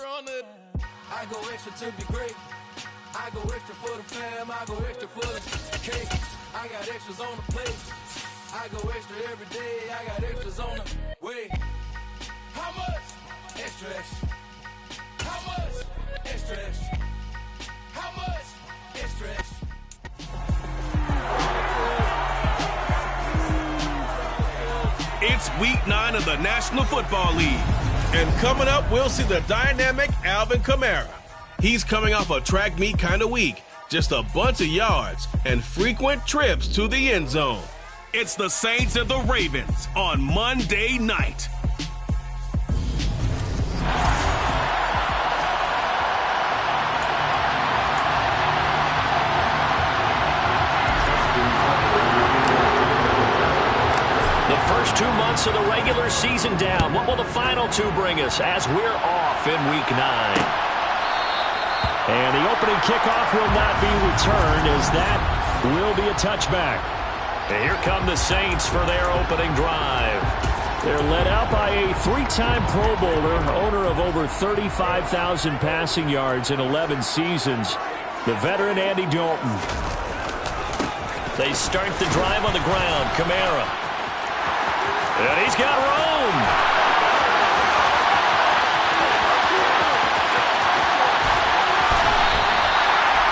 I go extra to be great. I go extra for the fam. I go extra for the cake. I got extras on the plate. I go extra every day. I got extras on the way. How much? Extra, extra. How much? Extra, extra. How much? Extra, extra. It's week 9 of the National Football League. And coming up, we'll see the dynamic Alvin Kamara. He's coming off a track meet kind of week. Just a bunch of yards and frequent trips to the end zone. It's the Saints and the Ravens on Monday night. The first 2 months of the regular season down. What will the final 2 bring us as we're off in week 9? And the opening kickoff will not be returned, as that will be a touchback. And here come the Saints for their opening drive. They're led out by a 3-time Pro Bowler, owner of over 35,000 passing yards in 11 seasons, the veteran Andy Dalton. They start the drive on the ground. Kamara. And he's got room.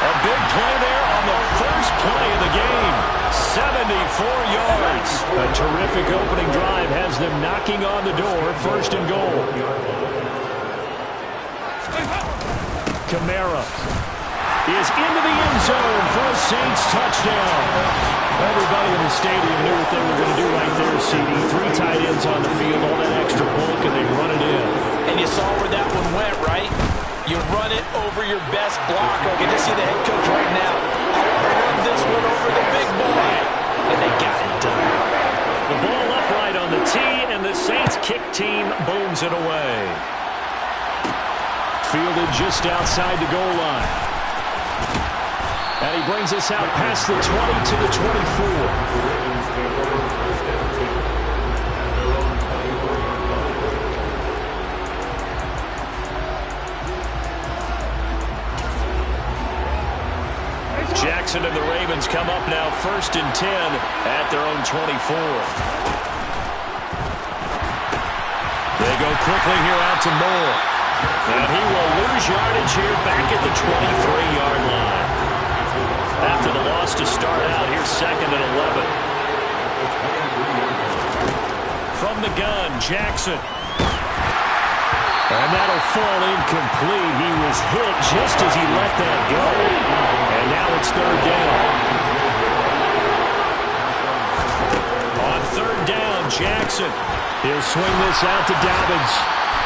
A big play there on the first play of the game. 74 yards. A terrific opening drive has them knocking on the door. First and goal. Kamara is into the end zone for a Saints touchdown. Everybody in the stadium knew what they were going to do right there, CD. 3 tight ends on the field, all that extra bulk, and they run it in. And you saw where that one went, right? You run it over your best blocker. You can just see the head coach right now. I want to run this one over the big boy. And they got it done. The ball upright on the tee, and the Saints kick team booms it away. Fielded just outside the goal line. And he brings us out past the 20 to the 24. Jackson and the Ravens come up now 1st and 10 at their own 24. They go quickly here out to Moore. And he will lose yardage here back at the 23-yard line. After the loss to start out, here's 2nd and 11. From the gun, Jackson. And that'll fall incomplete. He was hit just as he let that go. And now it's 3rd down. On 3rd down, Jackson. He'll swing this out to Dobbins.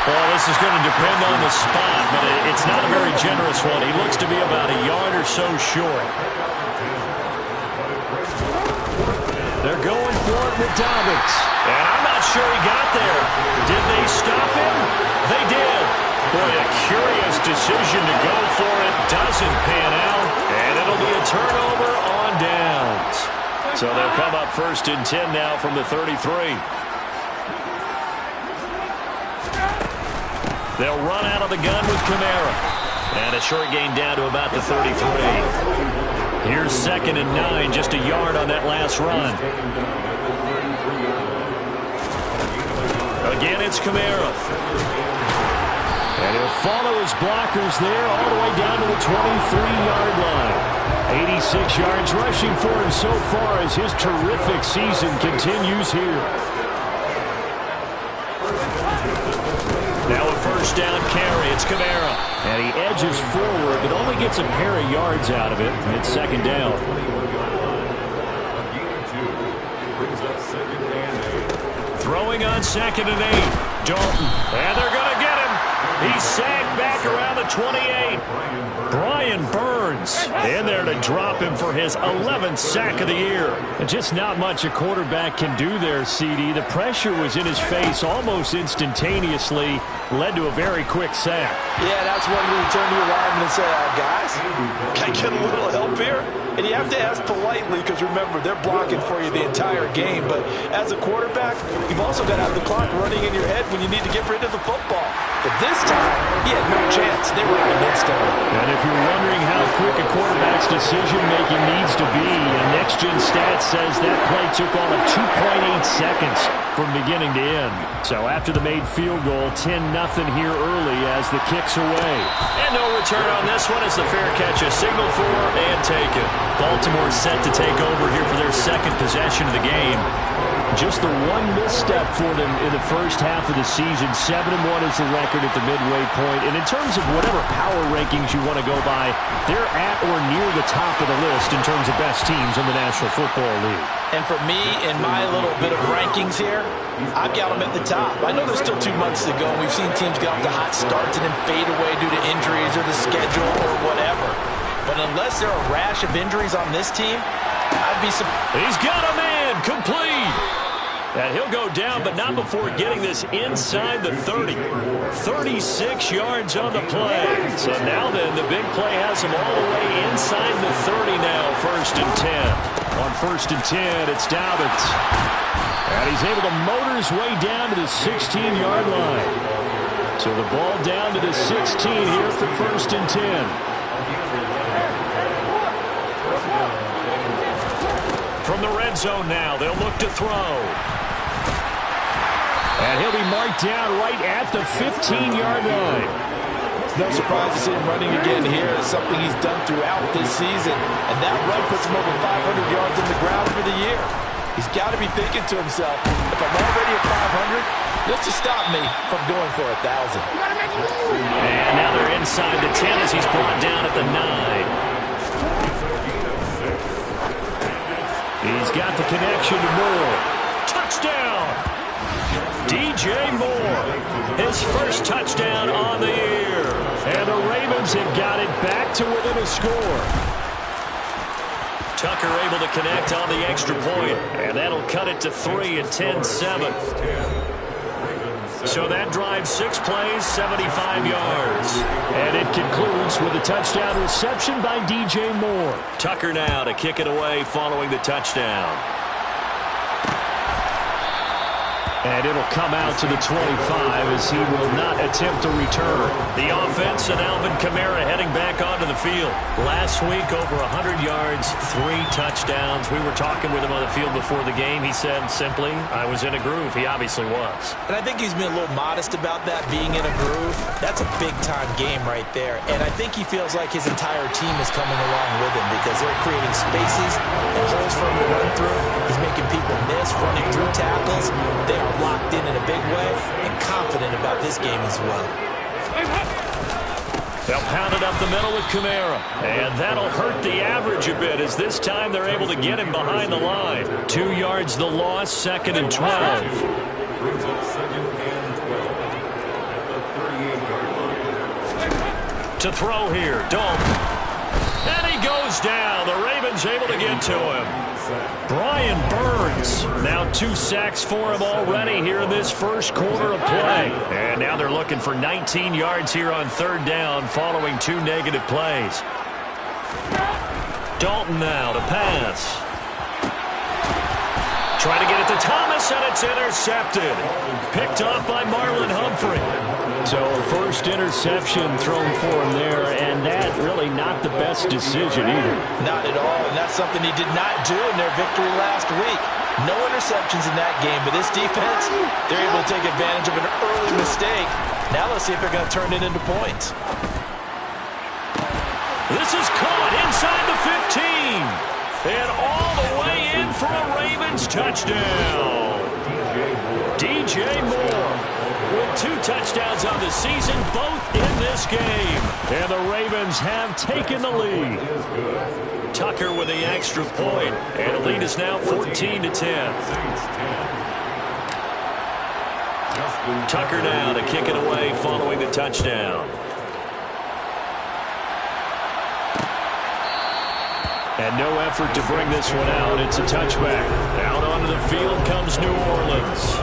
Well, this is going to depend on the spot, but it's not a very generous one. He looks to be about a yard or so short. They're going for it with Dobbins. And I'm not sure he got there. Did they stop him? They did. Boy, a curious decision to go for it. Doesn't pan out. And it'll be a turnover on downs. So they'll come up 1st and 10 now from the 33. They'll run out of the gun with Kamara. And a short gain down to about the 33. Here's 2nd and 9, just a yard on that last run. Again, it's Kamara. And he'll follow his blockers there all the way down to the 23-yard line. 86 yards rushing for him so far as his terrific season continues here. Now a 1st down carry. It's Kamara. And he edges forward, but only gets a pair of yards out of it. And it's 2nd down. Throwing on 2nd and 8. Dalton. And they're going to get him. He's sagged back around the 28. Brian Burns Burns in there to drop him for his 11th sack of the year. And just not much a quarterback can do there, CD. The pressure was in his face almost instantaneously, led to a very quick sack. Yeah, that's when you turn to your lineman and say, guys, can I get a little help here? And you have to ask politely because, remember, they're blocking for you the entire game. But as a quarterback, you've also got to have the clock running in your head when you need to get rid of the football. But this time, he had no chance. They were out instantly. And if you're wondering how quick a quarterback's decision-making needs to be, Next Gen Stats says that play took all of 2.8 seconds from beginning to end. So after the made field goal, 10-0 here early as the kick's away. And no return on this one as the fair catch is signaled for and taken. Baltimore set to take over here for their second possession of the game. Just the one misstep for them in the first half of the season. 7-1 is the record at the midway point. And in terms of whatever power rankings you want to go by, they're at or near the top of the list in terms of best teams in the National Football League. And for me, in my little bit of rankings here, I've got them at the top. I know there's still 2 months to go, and we've seen teams get off to hot starts and then fade away due to injuries or the schedule or whatever. But unless there are a rash of injuries on this team, I'd be surprised. He's got a man complete. And he'll go down, but not before getting this inside the 30. 36 yards on the play. So now then, the big play has him all the way inside the 30 now, 1st and 10. On 1st and 10, it's Dobbins. And he's able to motor his way down to the 16-yard line. So the ball down to the 16 here for 1st and 10. From the red zone now, they'll look to throw. And he'll be marked down right at the 15-yard line. No surprise to see him running again here. It's something he's done throughout this season. And that run puts him over 500 yards on the ground for the year. He's got to be thinking to himself, if I'm already at 500, this will stop me from going for 1,000. And now they're inside the 10 as he's brought down at the 9. He's got the connection to Moore. Touchdown! DJ Moore, his first touchdown on the year. And the Ravens have got it back to within a score. Tucker able to connect on the extra point. And that'll cut it to 3 at 10-7. So that drives 6 plays, 75 yards. And it concludes with a touchdown reception by DJ Moore. Tucker now to kick it away following the touchdown. And it'll come out to the 25 as he will not attempt to return. The offense and Alvin Kamara heading back onto the field. Last week, over 100 yards, 3 touchdowns. We were talking with him on the field before the game. He said simply, I was in a groove. He obviously was. And I think he's been a little modest about that, being in a groove. That's a big-time game right there. And I think he feels like his entire team is coming along with him because they're creating spaces and holes for him to run through. He's making people miss, running through tackles. They are locked in a big way and confident about this game as well. They'll pound it up the middle with Kamara. And that'll hurt the average a bit as this time they're able to get him behind the line. 2 yards the loss, 2nd and 12. To throw here, Dalton. And he goes down. The Ravens able to get to him. Brian Burns, now 2 sacks for him already here in this first quarter of play. And now they're looking for 19 yards here on 3rd down following 2 negative plays. Dalton now to pass. Trying to get it to Thomas, and it's intercepted. Picked off by Marlon Humphrey. So first interception thrown for him there, and that really not the best decision either. Not at all, and that's something he did not do in their victory last week. No interceptions in that game, but this defense, they're able to take advantage of an early mistake. Now let's see if they're going to turn it into points. This is caught inside the 15. And all the way in for a Ravens touchdown. DJ Moore with 2 touchdowns on the season, both in this game. And the Ravens have taken the lead. Tucker with the extra point. And the lead is now 14-10. Tucker now to kick it away following the touchdown. And no effort to bring this one out. It's a touchback. Out onto the field comes New Orleans.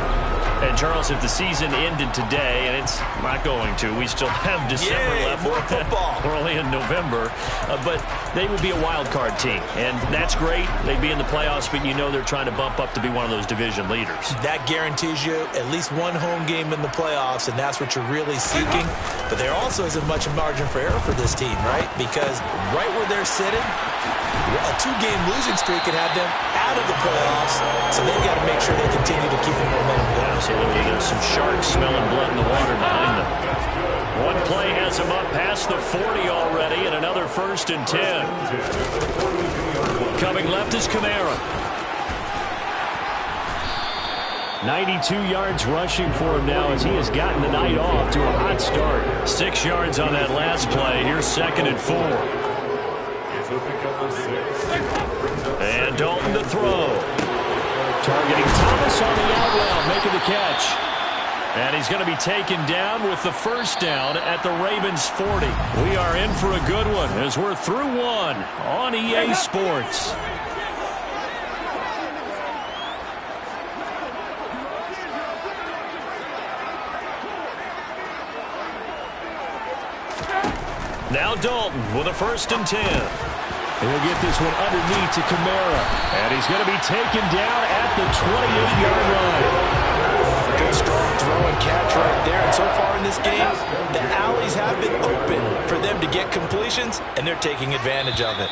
And, Charles, if the season ended today, and it's not going to, we still have December left. More football. We're only in November. But they would be a wild card team. And that's great. They'd be in the playoffs, but you know they're trying to bump up to be one of those division leaders. That guarantees you at least one home game in the playoffs, and that's what you're really seeking. But there also isn't much margin for error for this team, right? Because right where they're sitting, a 2-game losing streak could have them out of the playoffs, so they've got to make sure they continue to keep the momentum going. Absolutely. There's some sharks smelling blood in the water behind them. One play has them up past the 40 already, and another 1st and 10. Coming left is Kamara. 92 yards rushing for him now as he has gotten the night off to a hot start. 6 yards on that last play. Here's 2nd and 4. And Dalton to throw. Targeting Thomas on the out route, making the catch. And he's going to be taken down with the 1st down at the Ravens 40. We are in for a good one as we're through one on EA Sports. Now Dalton with a 1st and 10. He'll get this one underneath to Kamara. And he's going to be taken down at the 28-yard line. Good, strong throw and catch right there. And so far in this game, the alleys have been open for them to get completions, and they're taking advantage of it.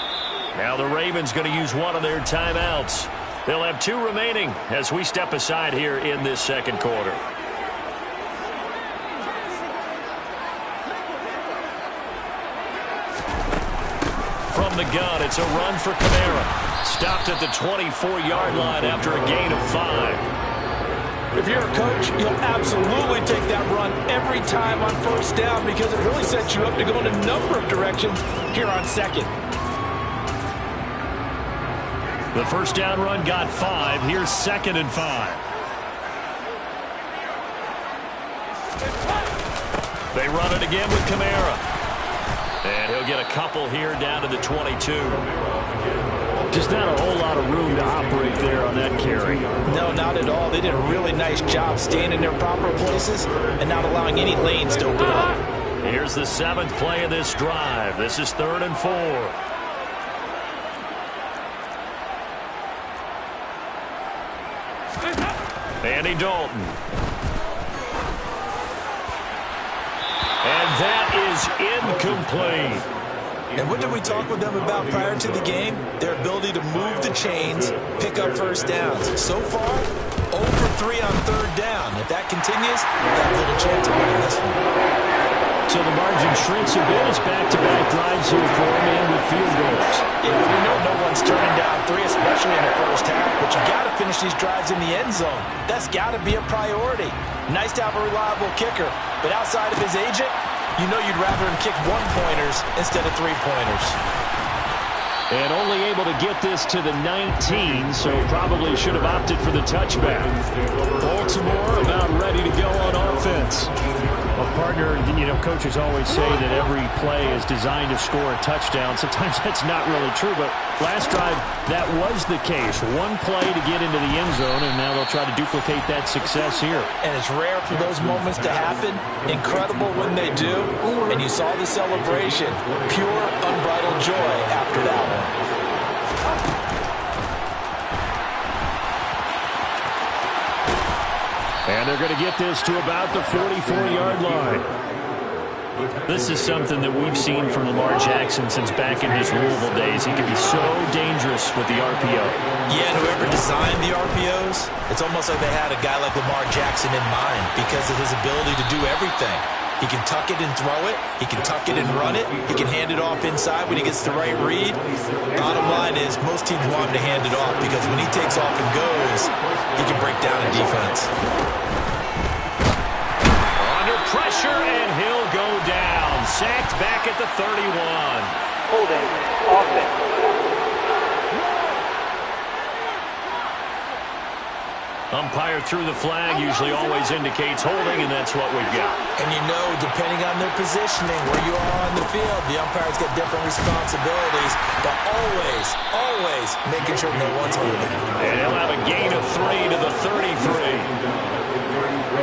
Now the Ravens going to use one of their timeouts. They'll have 2 remaining as we step aside here in this 2nd quarter. From the gun, it's a run for Kamara. Stopped at the 24-yard line after a gain of 5. If you're a coach, you'll absolutely take that run every time on 1st down because it really sets you up to go in a number of directions here on 2nd. The 1st down run got 5. Here's 2nd and 5. They run it again with Kamara. And he'll get a couple here down to the 22. Just not a whole lot of room to operate there on that carry. No, not at all. They did a really nice job staying in their proper places and not allowing any lanes to open up. Here's the 7th play of this drive. This is 3rd and 4. Andy Dalton. And that is incomplete. And what did we talk with them about prior to the game? Their ability to move the chains, pick up 1st downs. So far, 0 for 3 on 3rd down. If that continues, they've got a little chance of winning this one. So the margin shrinks a bit. It's back-to-back drives here for him and with field goals. Yeah, we know no one's turning down 3, especially in the 1st half, but you got to finish these drives in the end zone. That's got to be a priority. Nice to have a reliable kicker, but outside of his agent, you know you'd rather him kick 1-pointers instead of 3-pointers. And only able to get this to the 19, so probably should have opted for the touchback. Baltimore about ready to go on offense. Well, partner, you know, coaches always say that every play is designed to score a touchdown. Sometimes that's not really true, but last drive, that was the case. One play to get into the end zone, and now they'll try to duplicate that success here. And it's rare for those moments to happen. Incredible when they do. And you saw the celebration. Pure, unbridled joy after that one. And they're going to get this to about the 44-yard line. This is something that we've seen from Lamar Jackson since back in his Louisville days. He can be so dangerous with the RPO. Yeah, and whoever designed the RPOs, it's almost like they had a guy like Lamar Jackson in mind because of his ability to do everything. He can tuck it and throw it. He can tuck it and run it. He can hand it off inside when he gets the right read. Bottom line is most teams want him to hand it off because when he takes off and goes, he can break down a defense. Under pressure, and he'll go down. Sacked back at the 31. Holding offense. 2 Umpire threw the flag, usually always indicates holding, and that's what we've got. And you know, depending on their positioning, where you are on the field, the umpires get different responsibilities, but always making sure no one's holding. And he'll have a gain of 3 to the 33.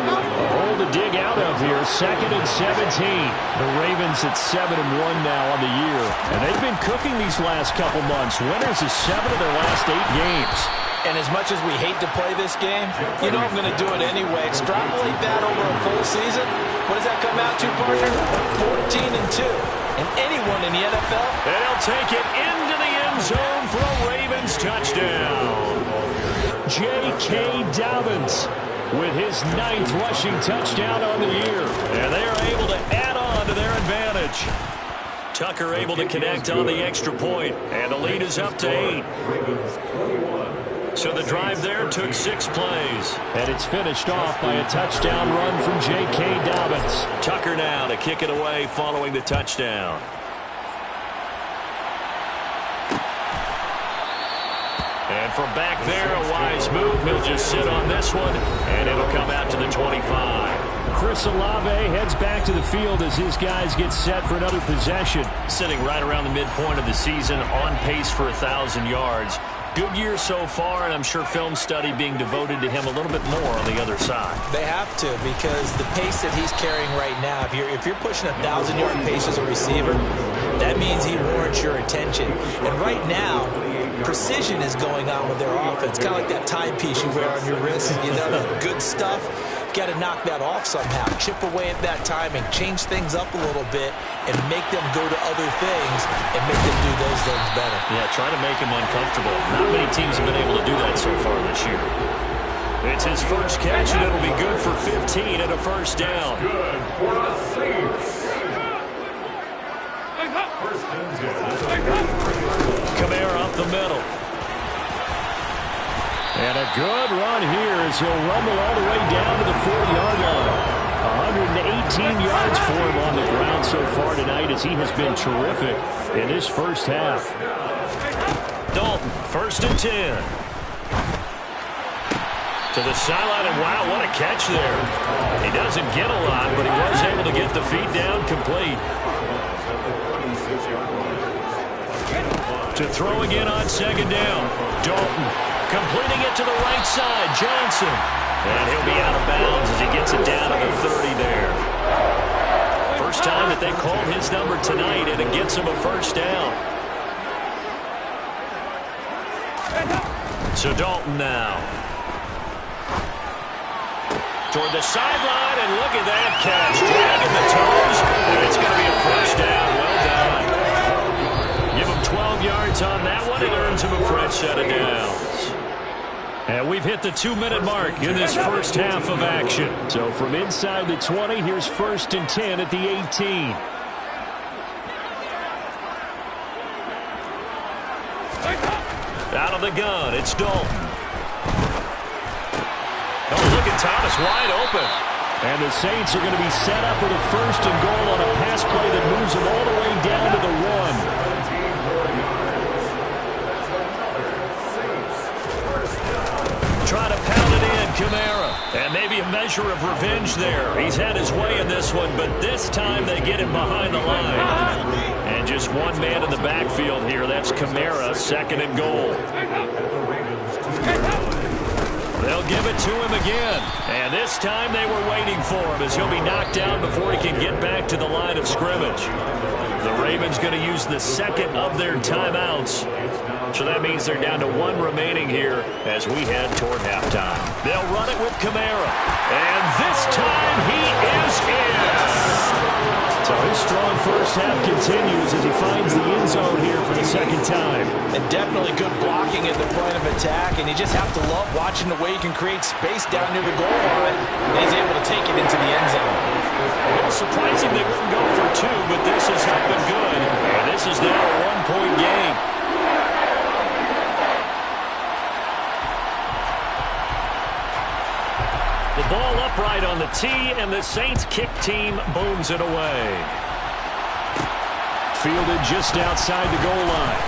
A hole to dig out of here, 2nd and 17. The Ravens at 7-1 now on the year. And they've been cooking these last couple months. Winners of 7 of their last 8 games. And as much as we hate to play this game, you know I'm going to do it anyway. Extrapolate that over a full season. What does that come out to, partner? 14-2. And anyone in the NFL? And he'll take it into the end zone for a Ravens touchdown. J.K. Dobbins with his 9th rushing touchdown on the year. And they are able to add on to their advantage. Tucker able to connect on the extra point. And the lead is up to 8. So the drive there took 6 plays. And it's finished off by a touchdown run from J.K. Dobbins. Tucker now to kick it away following the touchdown. And from back there, a wise move. He'll just sit on this one, and it'll come out to the 25. Chris Olave heads back to the field as his guys get set for another possession. Sitting right around the midpoint of the season, on pace for 1,000 yards. Good year so far, and I'm sure film study being devoted to him a little bit more on the other side. They have to, because the pace that he's carrying right now, if you're pushing 1,000-yard pace as a receiver, that means he warrants your attention. And right now, precision is going on with their offense. Kind of like that timepiece you wear on your wrist. You know, the good stuff. You've got to knock that off somehow. Chip away at that timing. Change things up a little bit and make them go to other things and make them do those things better. Yeah, try to make him uncomfortable. Not many teams have been able to do that so far this year. It's his first catch, and it'll be good for 15 and a first down. Good for the Saints. Kamara up the middle. And a good run here as he'll rumble all the way down to the 40-yard line. 118 yards for him on the ground so far tonight as he has been terrific in his first half. Dalton, 1st and 10. To the sideline, and wow, what a catch there. He doesn't get a lot, but he was able to get the feet down complete. To throw again on 2nd down. Dalton completing it to the right side. Johnson. And he'll be out of bounds as he gets it down to the 30 there. First time that they called his number tonight, and it gets him a first down. So Dalton now. Toward the sideline, and look at that catch. Dragging the toes, and it's going to be a first down. Well done. Give him 12 yards on that one. It earns him a fresh set of downs. And we've hit the 2-minute mark in this first half of action. So from inside the 20, here's 1st and 10 at the 18. Out of the gun, it's Dalton. Oh, look at Thomas wide open. And the Saints are going to be set up with a 1st and goal on a pass play that moves them all the way down to the 1. Try to pound it in, Kamara. And maybe a measure of revenge there. He's had his way in this one, but this time they get him behind the line. And just one man in the backfield here. That's Kamara, 2nd and goal. They'll give it to him again. And this time they were waiting for him as he'll be knocked down before he can get back to the line of scrimmage. The Ravens going to use the 2nd of their timeouts. So that means they're down to 1 remaining here as we head toward halftime. They'll run it with Kamara. And this time he is in. So his strong first half continues as he finds the end zone here for the 2nd time. And definitely good blocking at the point of attack. And you just have to love watching the way he can create space down near the goal line. And he's able to take it into the end zone. A little surprising they wouldn't go for 2, but this has not been good. And this is now a 1-point game. The ball upright on the tee, and the Saints kick team booms it away. Fielded just outside the goal line.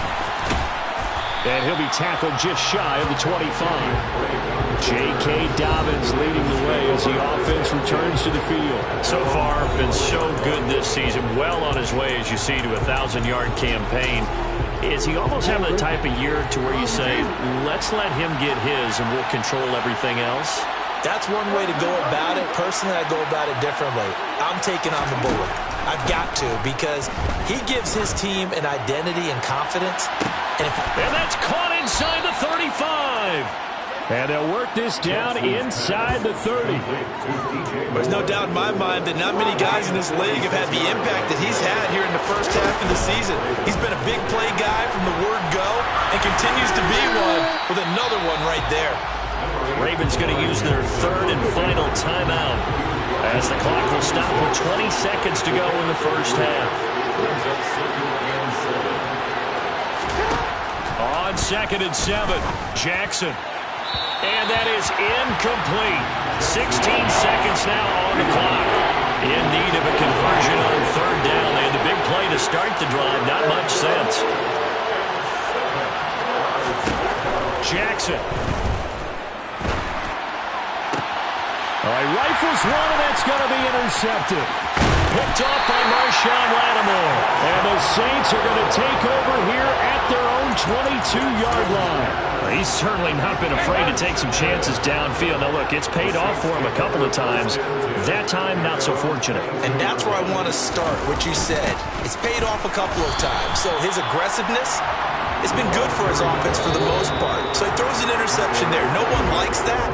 And he'll be tackled just shy of the 25. J.K. Dobbins leading the way as the offense returns to the field. So far, been so good this season. Well on his way, as you see, to a 1,000-yard campaign. Is he almost having the type of year to where you say, let's let him get his and we'll control everything else? That's one way to go about it. Personally, I go about it differently. I'm taking on the bullet. I've got to, because he gives his team an identity and confidence. And that's caught inside the 35. And they'll work this down inside the 30. There's no doubt in my mind that not many guys in this league have had the impact that he's had here in the first half of the season. He's been a big play guy from the word go and continues to be one with another one right there. Ravens going to use their third and final timeout as the clock will stop with 20 seconds to go in the first half. On 2nd and 7, Jackson. And that is incomplete. 16 seconds now on the clock. In need of a conversion on 3rd down. They had the big play to start the drive. Not much sense. Jackson. All right, rifles one, and that's going to be intercepted. Picked off by Marshawn Lattimore. And the Saints are going to take over here at their own 22-yard line. He's certainly not been afraid to take some chances downfield. Now, look, it's paid off for him a couple of times. That time, not so fortunate. And that's where I want to start, what you said. It's paid off a couple of times. So his aggressiveness, it's been good for his offense for the most part. So he throws an interception there. No one likes that,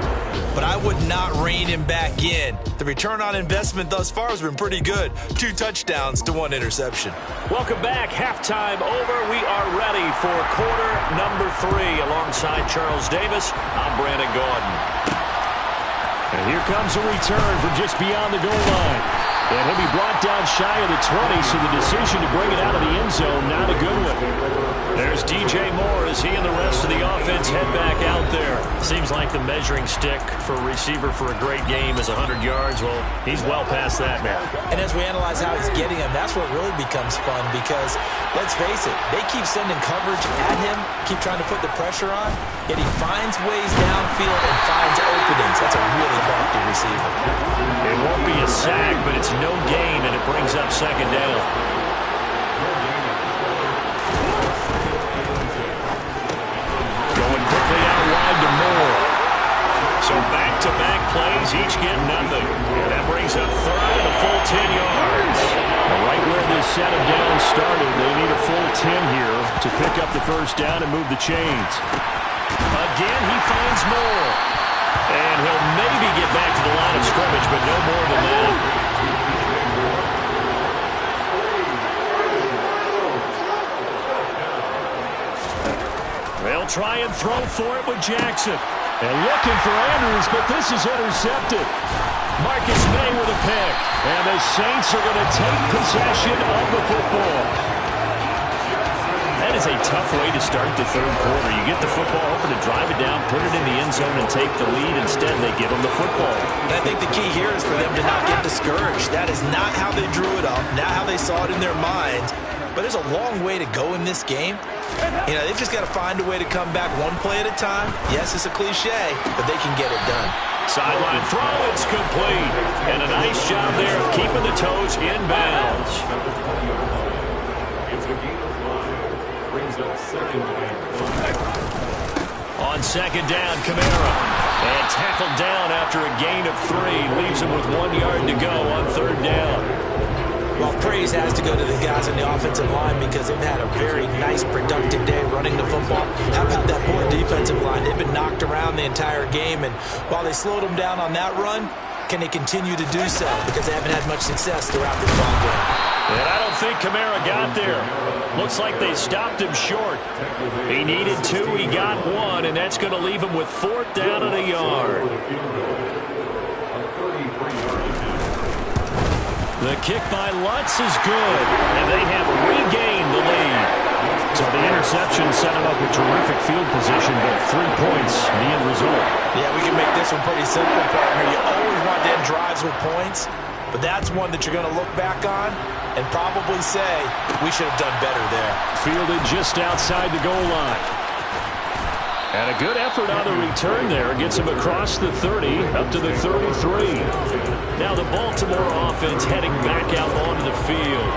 but I would not rein him back in. The return on investment thus far has been pretty good. 2 touchdowns to 1 interception. Welcome back. Halftime over. We are ready for quarter number 3. Alongside Charles Davis, I'm Brandon Gaudin. And here comes a return from just beyond the goal line. And he'll be brought down shy of the 20, so the decision to bring it out of the end zone, not a good one. There's DJ Moore as he and the rest of the offense head back out there. Seems like the measuring stick for a receiver for a great game is 100 yards. Well, he's well past that now. And as we analyze how he's getting them, that's what really becomes fun because, let's face it, they keep sending coverage at him, keep trying to put the pressure on, yet he finds ways downfield and finds openings. That's a really crafty receiver. It won't be a sack, but it's no gain, and it brings up 2nd down. Going quickly out wide to Moore. So back-to-back plays, each get nothing. And that brings up 3rd and a full 10 yards. Right where this set of downs started, they need a full 10 here to pick up the 1st down and move the chains. Again, he finds Moore. And he'll maybe get back to the line of scrimmage, but no more than that. They'll try and throw for it with Jackson. And looking for Andrews, but this is intercepted. Marcus May with a pick. And the Saints are going to take possession of the football. That is a tough way to start the 3rd quarter. You get the football, hoping to drive it down, put it in the end zone, and take the lead. Instead, they give them the football. And I think the key here is for them to not get discouraged. That is not how they drew it up, not how they saw it in their minds. But there's a long way to go in this game. You know, they've just got to find a way to come back one play at a time. Yes, it's a cliche, but they can get it done. Sideline throw, it's complete. And a nice job there of keeping the toes in bounds. On 2nd down, Kamara. And tackled down after a gain of 3. Leaves him with 1 yard to go on 3rd down. Well, praise has to go to the guys on the offensive line because they've had a very nice, productive day running the football. How about that poor defensive line? They've been knocked around the entire game, and while they slowed them down on that run, can they continue to do so? Because they haven't had much success throughout this ball game. And I don't think Kamara got there. Looks like they stopped him short. He needed 2, he got 1, and that's going to leave him with 4th down and a yard. The kick by Lutz is good, and they have regained the lead. So the interception set him up with terrific field position, but 3 points, the end result. Yeah, we can make this one pretty simple, partner. You always want to end drives with points, but that's one that you're going to look back on and probably say, we should have done better there. Fielded just outside the goal line. And a good effort on the return there. Gets him across the 30, up to the 33. Now the Baltimore offense heading back out onto the field.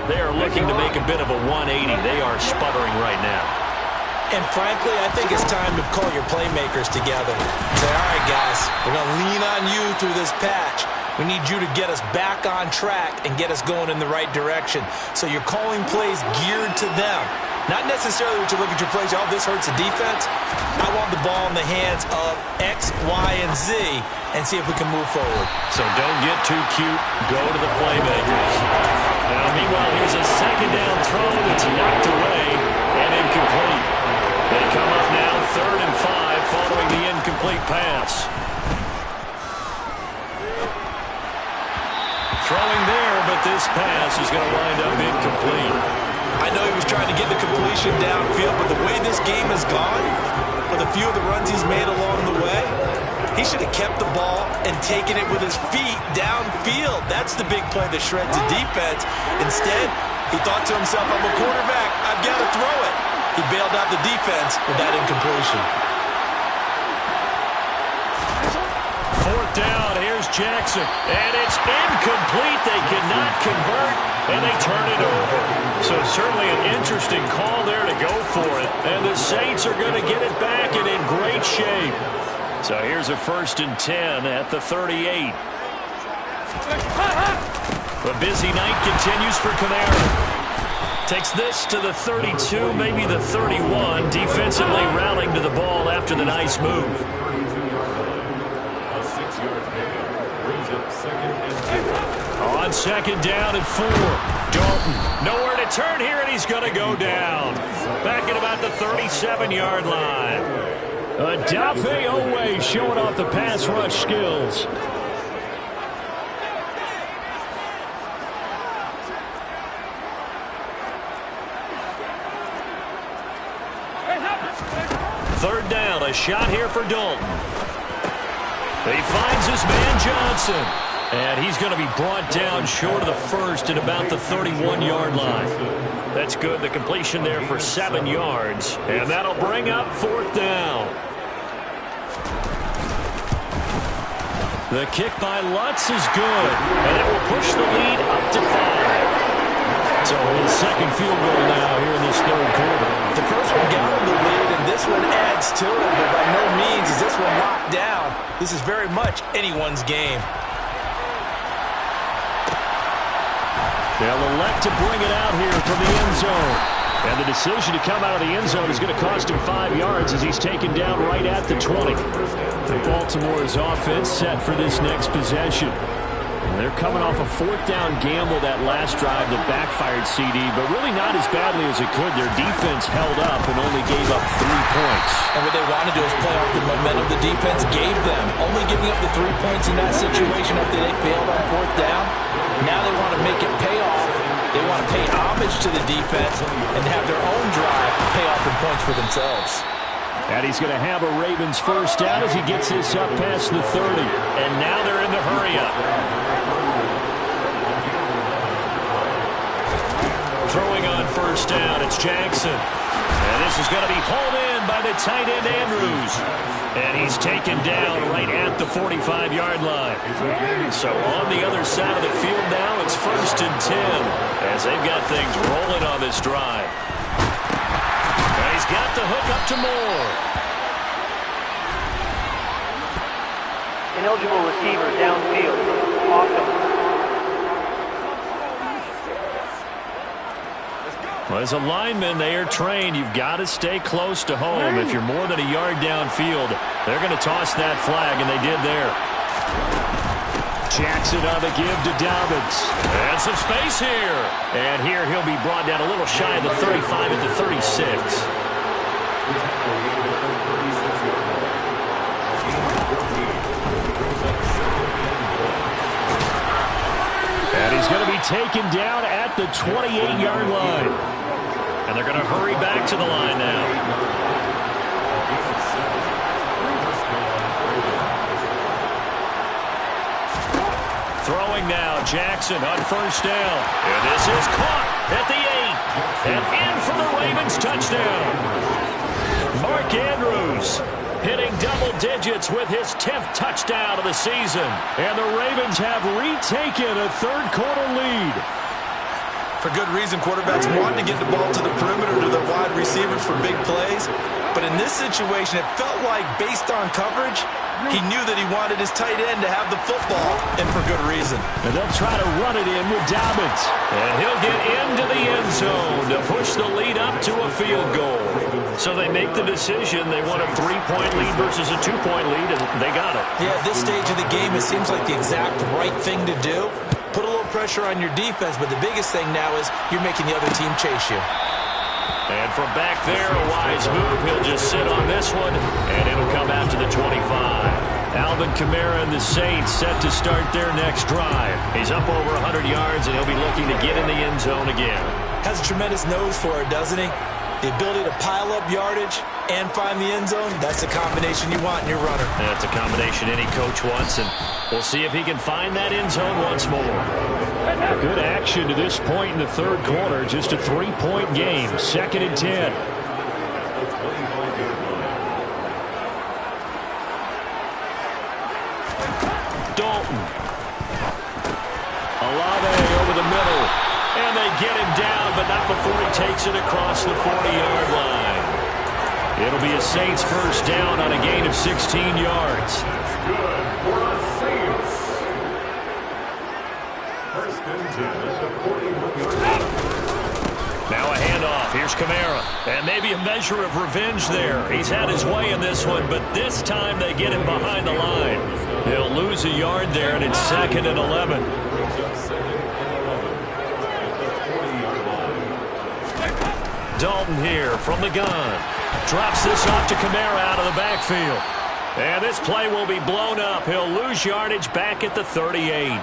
They are looking to make a bit of a 180. They are sputtering right now. And frankly, I think it's time to call your playmakers together. Say, all right, guys, we're going to lean on you through this patch. We need you to get us back on track and get us going in the right direction. So you're calling plays geared to them. Not necessarily what you look at your plays, oh, this hurts the defense. I want the ball in the hands of X, Y, and Z and see if we can move forward. So don't get too cute. Go to the playmakers. Now, meanwhile, here's a second down throw that's knocked away and incomplete. They come up now 3rd and 5 following the incomplete pass. Throwing there, but this pass is going to wind up incomplete. I know he was trying to get the completion downfield, but the way this game has gone, with a few of the runs he's made along the way, he should have kept the ball and taken it with his feet downfield. That's the big play that shreds the defense. Instead, he thought to himself, I'm a quarterback, I've got to throw it. He bailed out the defense with that incompletion. 4th down, here's Jackson, and it's incomplete. They cannot convert, and they turn it over. So certainly an interesting call there to go for it, and the Saints are going to get it back and in great shape. So here's a 1st and 10 at the 38. The busy night continues for Kamara. Takes this to the 32, maybe the 31, defensively rallying to the ball after the nice move. A 6-yard pickup brings up 2nd and 10. On 2nd down and 4. Dalton, nowhere to turn here, and he's going to go down. Back at about the 37-yard line. Odafe Oweh showing off the pass rush skills. Third down, a shot here for Dalton. He finds his man Johnson. And he's going to be brought down short of the first at about the 31-yard line. That's good. The completion there for 7 yards. And that'll bring up 4th down. The kick by Lutz is good. And it will push the lead up to 5. So his second field goal now here in this 3rd quarter. The first one got him the lead, and this one adds to it, but by no means is this one locked down. This is very much anyone's game. They'll elect to bring it out here from the end zone. And the decision to come out of the end zone is going to cost him 5 yards as he's taken down right at the 20. And Baltimore's offense set for this next possession. And they're coming off a 4th down gamble that last drive that backfired CD, but really not as badly as it could. Their defense held up and only gave up 3 points. And what they want to do is play off the momentum the defense gave them. Only giving up the 3 points in that situation after they failed on 4th down. Now they want to make it pay off. They want to pay homage to the defense and have their own drive pay off in points for themselves. And he's going to have a Ravens first down as he gets this up past the 30. And now they're in the hurry-up. Throwing on first down, it's Jackson. And this is going to be hauled in by the tight end Andrews. And he's taken down right at the 45-yard line. So on the other side of the field now, it's 1st and 10 as they've got things rolling on this drive. And he's got the hook up to Moore. Ineligible receiver downfield. Awesome. Well, as a lineman, they are trained. You've got to stay close to home. If you're more than a yard downfield, they're going to toss that flag, and they did there. Jackson on the give to Dobbins. And some space here. And here he'll be brought down a little shy of the 35 at the 36. And he's going to be taken down at the 28-yard line. And they're going to hurry back to the line now. Throwing now, Jackson on first down. And this is caught at the 8. And in for the Ravens touchdown. Mark Andrews double digits with his 10th touchdown of the season. And the Ravens have retaken a third-quarter lead. For good reason, quarterbacks want to get the ball to the perimeter to their wide receivers for big plays. But in this situation, it felt like, based on coverage, he knew that he wanted his tight end to have the football, and for good reason. And they'll try to run it in with Dobbins. And he'll get into the end zone to push the lead up to a field goal. So they make the decision. They want a 3-point lead versus a 2-point lead, and they got it. Yeah, at this stage of the game, it seems like the exact right thing to do. Put a little pressure on your defense, but the biggest thing now is you're making the other team chase you. And from back there, a wise move. He'll just sit on this one, and it'll come out to the 25. Alvin Kamara and the Saints set to start their next drive. He's up over 100 yards, and he'll be looking to get in the end zone again. Has a tremendous nose for it, doesn't he? The ability to pile up yardage and find the end zone, that's the combination you want in your runner. That's a combination any coach wants, and we'll see if he can find that end zone once more. Good action to this point in the third quarter. Just a 3-point game. 2nd and 10. Dalton. Olave over the middle. And they get him down, but not before he takes it across the 40-yard line. It'll be a Saints first down on a gain of 16 yards. Good for the Saints. First and 10 at the 41-yard line. Now a handoff. Here's Kamara. And maybe a measure of revenge there. He's had his way in this one, but this time they get him behind the line. He'll lose a yard there, and it's 2nd and 11. Dalton here from the gun. Drops this off to Kamara out of the backfield. And this play will be blown up. He'll lose yardage back at the 38.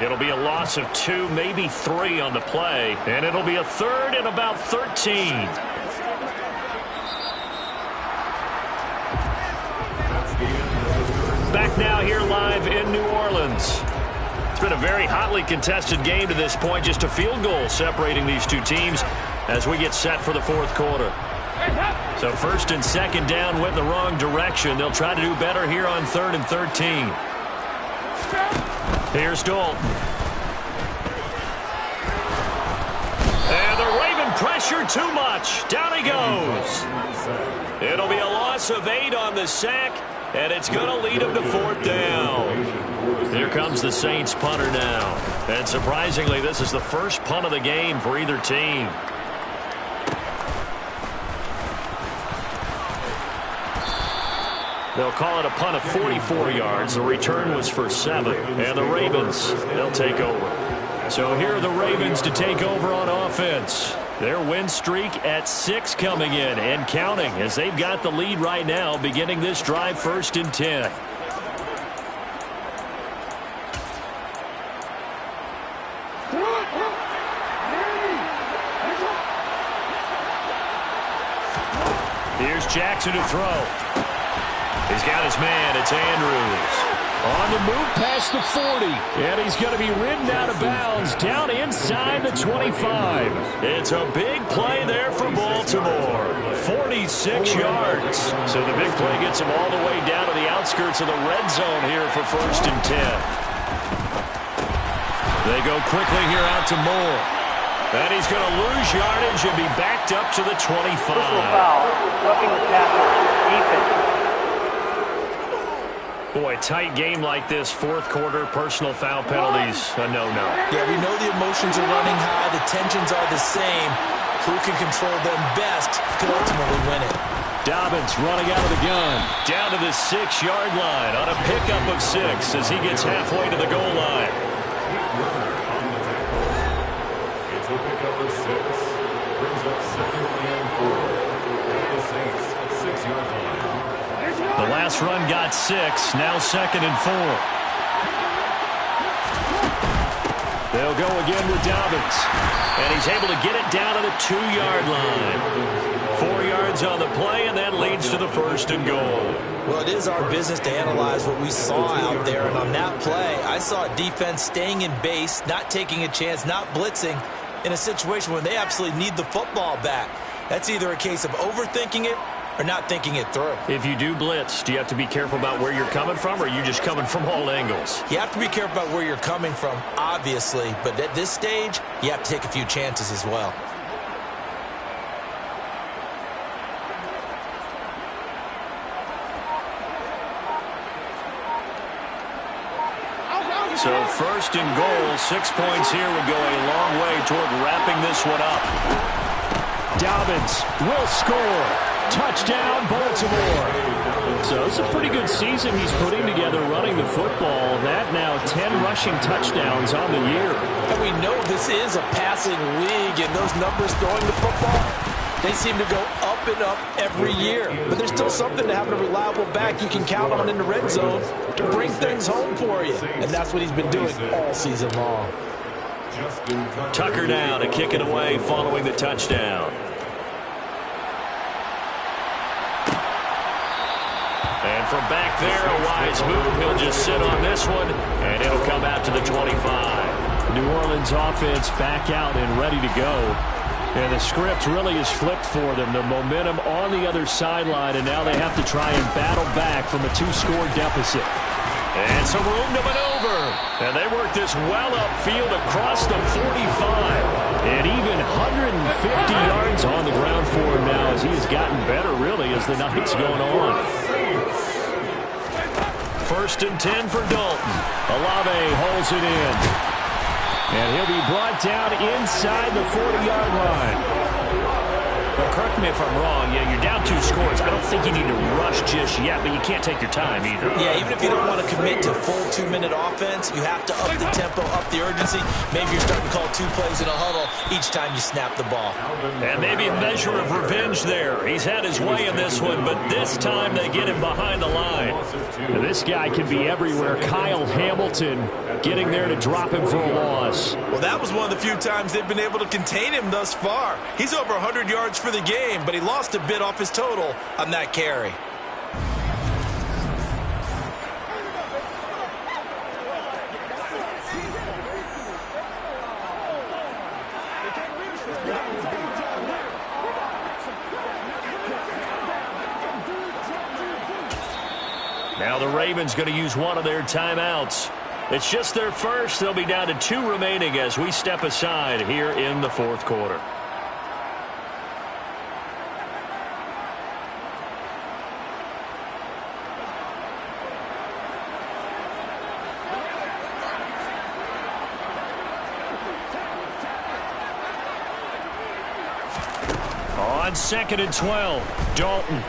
It'll be a loss of 2, maybe 3 on the play. And it'll be a 3rd and about 13. Back now here live in New Orleans. It's been a very hotly contested game to this point. Just a field goal separating these two teams as we get set for the fourth quarter. So 1st and 2nd down went the wrong direction. They'll try to do better here on 3rd and 13. Here's Dalton. And the Raven pressure too much. Down he goes. It'll be a loss of 8 on the sack, and it's going to lead him to 4th down. Here comes the Saints punter now. And surprisingly, this is the first punt of the game for either team. They'll call it a punt of 44 yards. The return was for 7. And the Ravens, they'll take over. So here are the Ravens to take over on offense. Their win streak at 6 coming in and counting as they've got the lead right now beginning this drive 1st and 10. Here's Jackson to throw. He's got his man. It's Andrews. On the move past the 40. And he's going to be ridden out of bounds down inside the 25. It's a big play there for Baltimore. 46 yards. So the big play gets him all the way down to the outskirts of the red zone here for 1st and 10. They go quickly here out to Moore. And he's going to lose yardage and be backed up to the 25. Foul. Roughing the passer. Defense. Boy, tight game like this, fourth quarter, personal foul penalties, a no-no. Yeah, we know the emotions are running high. The tensions are the same. Who can control them best could ultimately win it. Dobbins running out of the gun. Down to the 6-yard line on a pickup of 6 as he gets halfway to the goal line. It's a pickup of 6. Brings up 2nd and 4. The Saints at 6-yard line. The last run got 6, now 2nd and 4. They'll go again with Dobbins. And he's able to get it down to the 2-yard line. 4 yards on the play, and that leads to the 1st and goal. Well, it is our business to analyze what we saw out there. And on that play, I saw a defense staying in base, not taking a chance, not blitzing in a situation where they absolutely need the football back. That's either a case of overthinking it or not thinking it through. If you do blitz, do you have to be careful about where you're coming from, or are you just coming from all angles? You have to be careful about where you're coming from, obviously, but at this stage, you have to take a few chances as well. So first and goal, 6 points here would go a long way toward wrapping this one up. Dobbins will score. Touchdown, Baltimore. So it's a pretty good season he's putting together running the football. That now 10 rushing touchdowns on the year. And we know this is a passing league, and those numbers throwing the football, they seem to go up and up every year. But there's still something to having a reliable back you can count on in the red zone to bring things home for you. And that's what he's been doing all season long. Tucker now to kick it away following the touchdown. And from back there, a wise move. He'll just sit on this one, and it'll come out to the 25. New Orleans offense back out and ready to go. And the script really is flipped for them. The momentum on the other sideline, and now they have to try and battle back from a 2-score deficit. And some room to maneuver. And they work this well upfield across the 45. And even 150 yards on the ground for him now as he has gotten better, really, as the night's going on. First and 10 for Dalton. Olave holds it in. And he'll be brought down inside the 40-yard line. Well, correct me if I'm wrong. Yeah, you're down 2 scores. I don't think you need to rush just yet, but you can't take your time either. Yeah, even if you don't want to commit to full 2-minute offense, you have to up the tempo, up the urgency. Maybe you're starting to call 2 plays in a huddle each time you snap the ball. And maybe a measure of revenge there. He's had his way in this one, but this time they get him behind the line. Now, this guy can be everywhere. Kyle Hamilton getting there to drop him for a loss. Well, that was one of the few times they've been able to contain him thus far. He's over 100 yards for the game, but he lost a bit off his total on that carry. Now the Ravens going to use one of their timeouts. It's just their first. They'll be down to 2 remaining as we step aside here in the 4th quarter. On 2nd and 12, Dalton.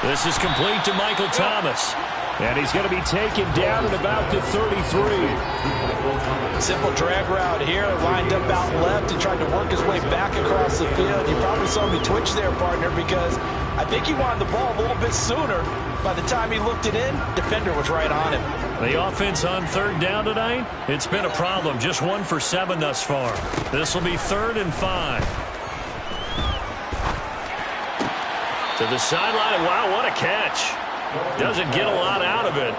This is complete to Michael Thomas. And he's going to be taken down at about the 33. Simple drag route here, lined up out left and tried to work his way back across the field. You probably saw me twitch there, partner, because I think he wanted the ball a little bit sooner. By the time he looked it in, defender was right on him. The offense on 3rd down tonight, it's been a problem. Just 1 for 7 thus far. This will be 3rd and 5. To the sideline. Wow, what a catch. Doesn't get a lot out of it.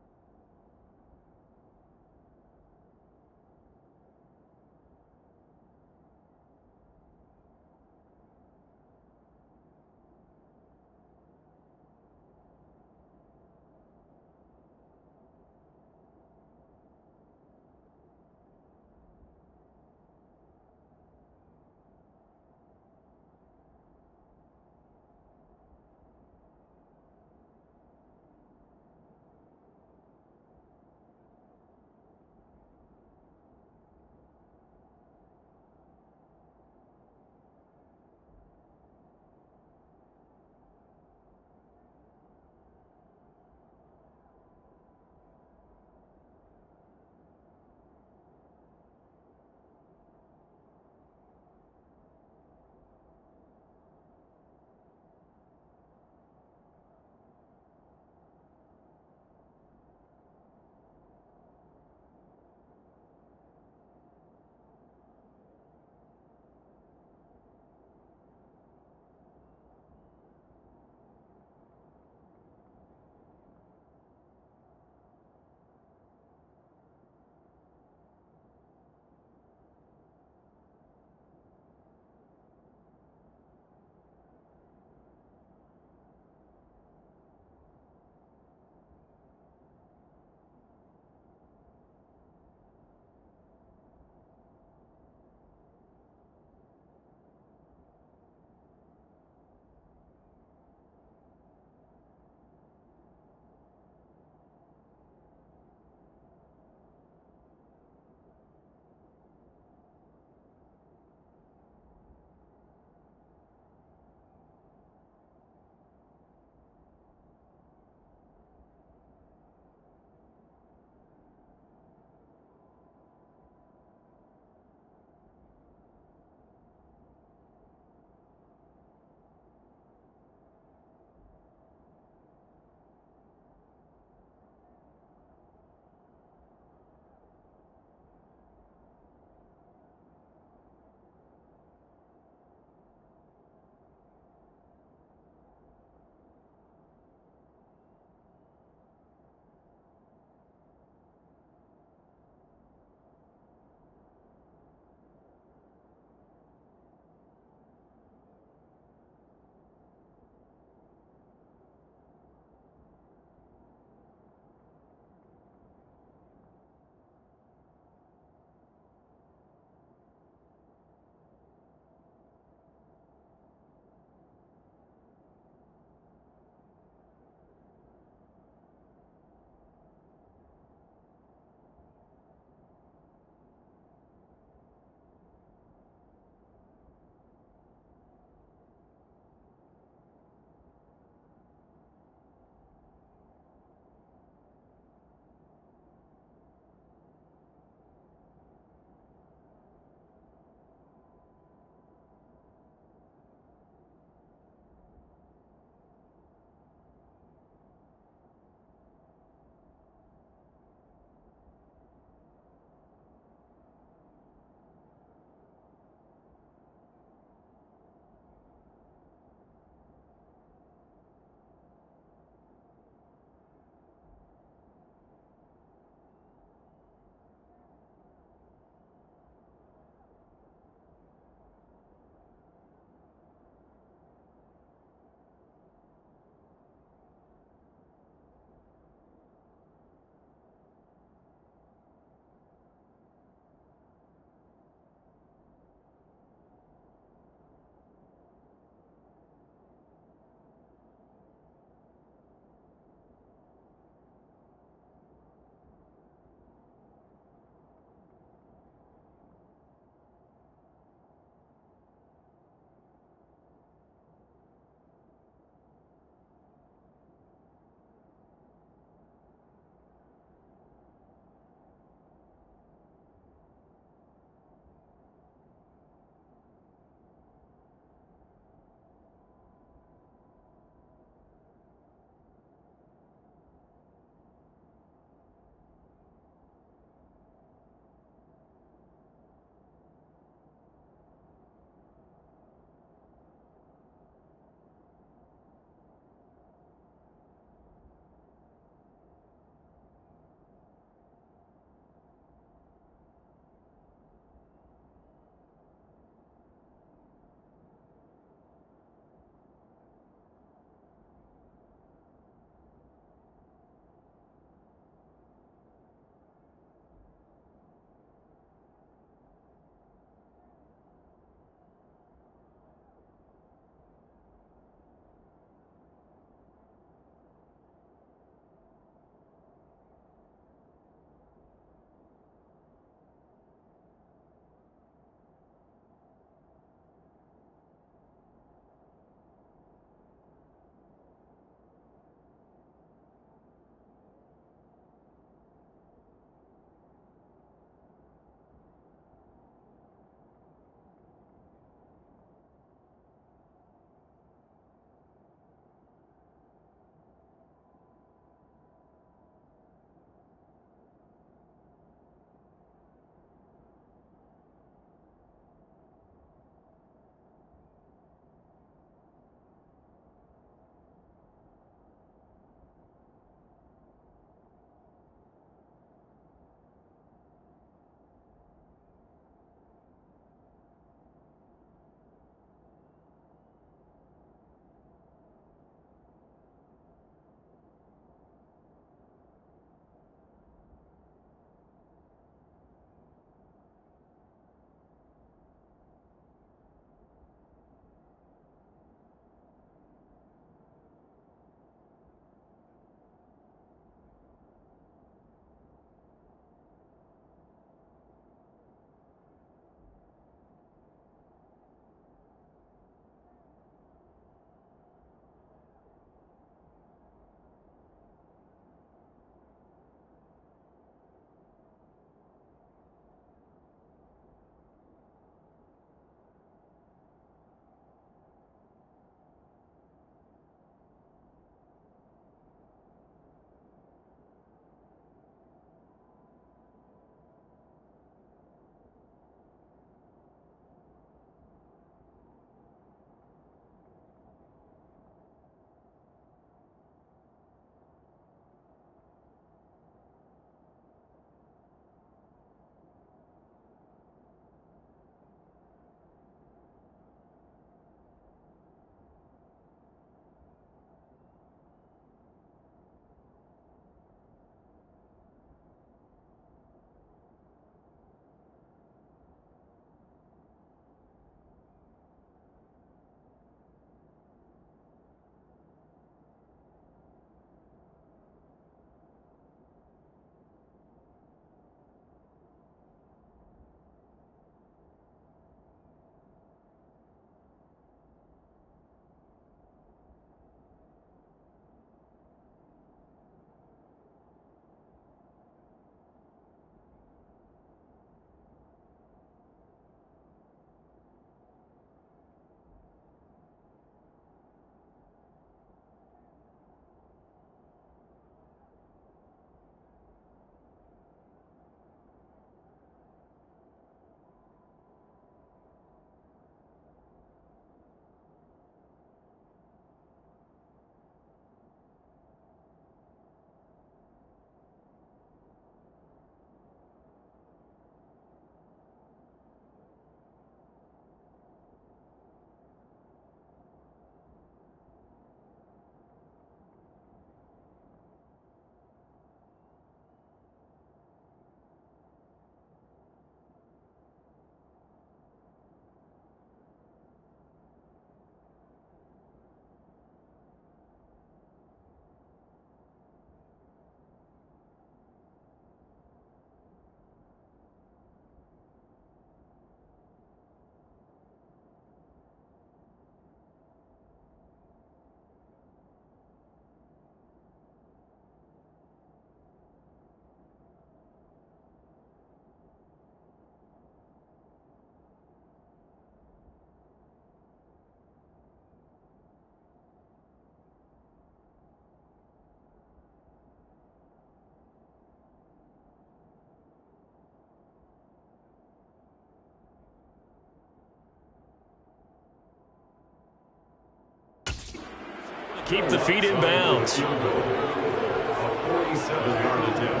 keep the feet in bounds. A 47-yard attempt.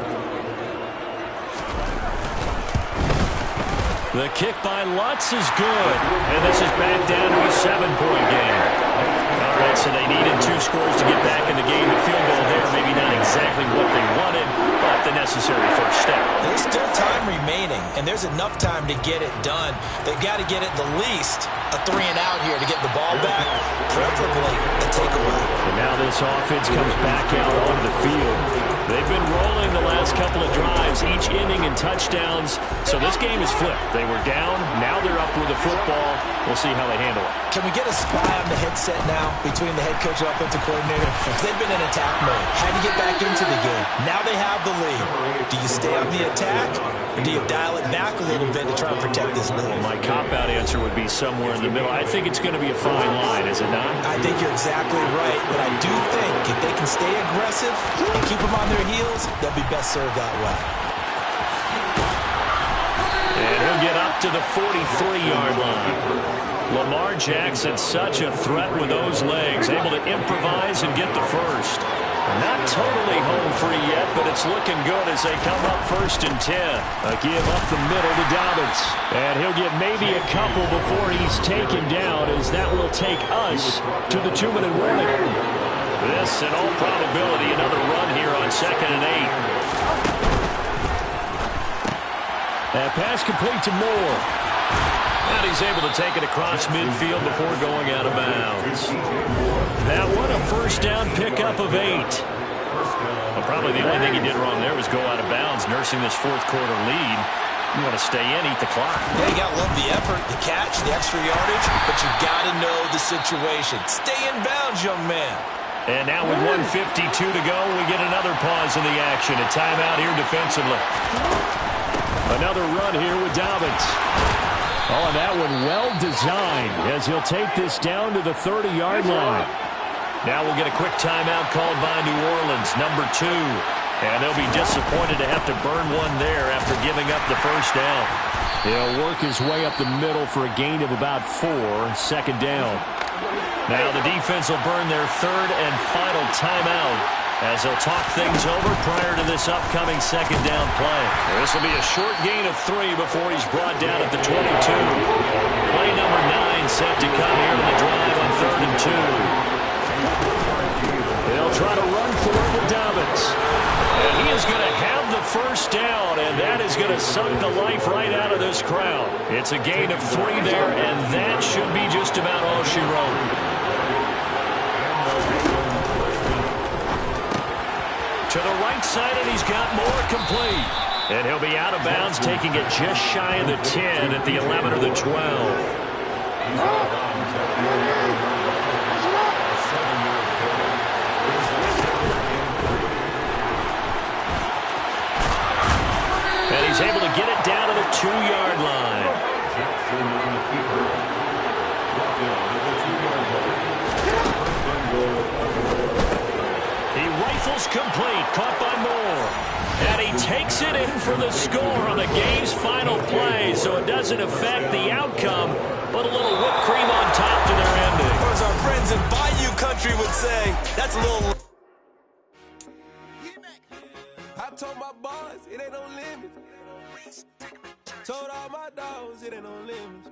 The kick by Lutz is good, and this is back down to a 7-point game. All right, so they needed 2 scores to get back in the game. The field goal there, maybe not exactly what they wanted, but the necessary first step. There's still time remaining, and there's enough time to get it done. They've got to get at the least a 3-and-out here to get the ball back, preferably a takeaway. And now this offense comes back out onto the field. They've been rolling the last couple of drives, each inning in touchdowns, so this game is flipped. They were down, now they're up with the football. We'll see how they handle it. Can we get a spy on the headset now between the head coach and offensive coordinator? Because they've been in attack mode. Had to get back into the game. Now they have the lead. Do you stay on the attack, or do you dial it back a little bit to try and protect this lead? Well, my cop-out answer would be somewhere in the middle. I think it's going to be a fine line, is it not? I think you're exactly right, but I do think if they can stay aggressive and keep them on their heels, they'll be best served that way. And he'll get up to the 43-yard line. Lamar Jackson, such a threat with those legs, able to improvise and get the first. Not totally home free yet, but it's looking good as they come up 1st and 10. A give up the middle to Dobbins. And he'll get maybe a couple before he's taken down, as that will take us to the 2-minute warning. This, in all probability, another run here on 2nd and 8. That pass complete to Moore. And he's able to take it across midfield before going out of bounds. That one, a first down pickup of 8. Well, probably the only thing he did wrong there was go out of bounds, nursing this 4th quarter lead. You want to stay in, eat the clock. Yeah, you got to love the effort, the catch, the extra yardage, but you got to know the situation. Stay in bounds, young man. And now with 1:52 to go, we get another pause in the action. A timeout here defensively. Another run here with Dobbins. Oh, and that one well designed as he'll take this down to the 30-yard line. Now we'll get a quick timeout called by New Orleans, number 2. And they'll be disappointed to have to burn one there after giving up the first down. He'll work his way up the middle for a gain of about 4, 2nd down. Now the defense will burn their 3rd and final timeout as they'll talk things over prior to this upcoming 2nd down play. This will be a short gain of 3 before he's brought down at the 22. Play number 9 set to come here in the drive on 3rd and 2. They'll try to run for it with Dobbins. And he is going to have the first down, and that is going to suck the life right out of this crowd. It's a gain of 3 there, and that should be just about all she wrote. To the right side, and he's got Moore complete. And he'll be out of bounds, taking it just shy of the 10 at the 11 or the 12. And he's able to get it down to the 2-yard line. Complete, caught by Moore. And he takes it in for the score on the game's final play, so it doesn't affect the outcome, but a little whipped cream on top to their ending. Or as our friends in Bayou Country would say, that's a little... I told my boss, it ain't no limit. Told all my dogs, it ain't no limit.